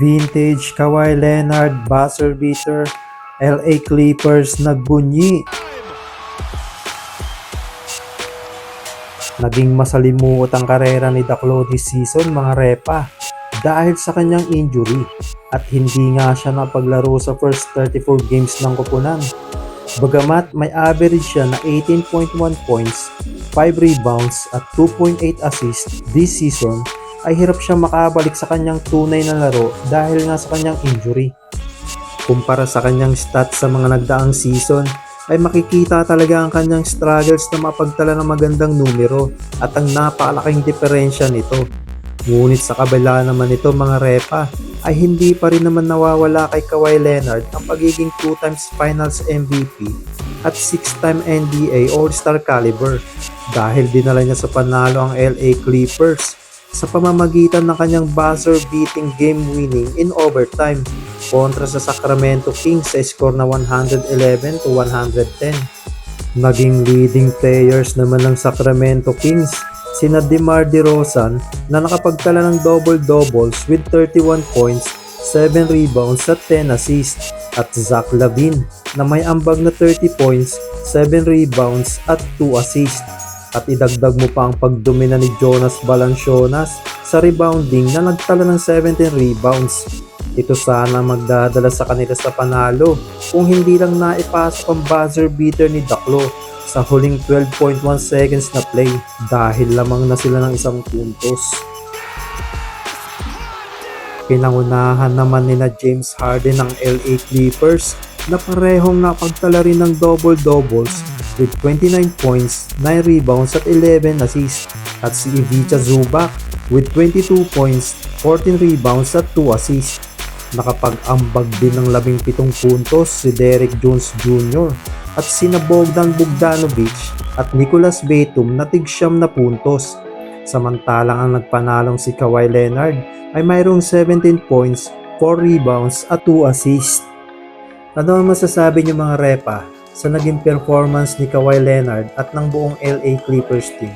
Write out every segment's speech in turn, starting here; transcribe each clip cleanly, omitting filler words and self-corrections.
Vintage Kawhi Leonard buzzer beater, LA Clippers nagbunyi. Naging masalimuot ang karera ni Daklo this season mga repa dahil sa kanyang injury at hindi nga siya napaglaro sa first 34 games ng koponan. Bagamat may average siya na 18.1 points, 5 rebounds at 2.8 assists this season, ay hirap siya makabalik sa kanyang tunay na laro dahil nga sa kanyang injury. Kumpara sa kanyang stats sa mga nagdaang season, ay makikita talaga ang kanyang struggles na mapagtala ng magandang numero at ang napakalaking diferensya nito. Ngunit sa kabila naman nito mga repa, ay hindi pa rin naman nawawala kay Kawhi Leonard ang pagiging 2 times Finals MVP at 6-time NBA All-Star caliber dahil dinala niya sa panalo ang LA Clippers sa pamamagitan ng kanyang buzzer-beating game-winning in overtime kontra sa Sacramento Kings sa score na 111-110. Naging leading players naman ng Sacramento Kings sina DeMar DeRozan na nakapagtala ng double-doubles with 31 points, 7 rebounds at 10 assists at Zach LaVine na may ambag na 30 points, 7 rebounds at 2 assists. At idagdag mo pa ang pagdomina ni Jonas Valanciunas sa rebounding na nagtala ng 17 rebounds. Ito sana magdadala sa kanila sa panalo kung hindi lang naipasok ang buzzer beater ni Daklo sa huling 12.1 seconds na play dahil lamang na sila ng isang puntos. Pinangunahan naman nina James Harden ng LA Clippers na parehong napagtala rin ng double-doubles with 29 points, 9 rebounds at 11 assists at si Ivica Zubac with 22 points, 14 rebounds at 2 assists. Nakapag-ambag din ng 17 puntos si Derrick Jones Jr. at sina Bogdan Bogdanovic at Nicolas Batum na tig-siyam na puntos. Samantalang ang nagpanalong si Kawhi Leonard ay mayroong 17 points, 4 rebounds at 2 assists. Ano ang masasabi niyo mga repa sa naging performance ni Kawhi Leonard at ng buong LA Clippers team?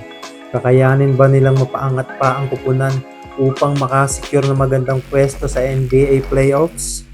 Kakayanin ba nilang mapaangat pa ang kupunan upang makasecure ng magandang pwesto sa NBA playoffs?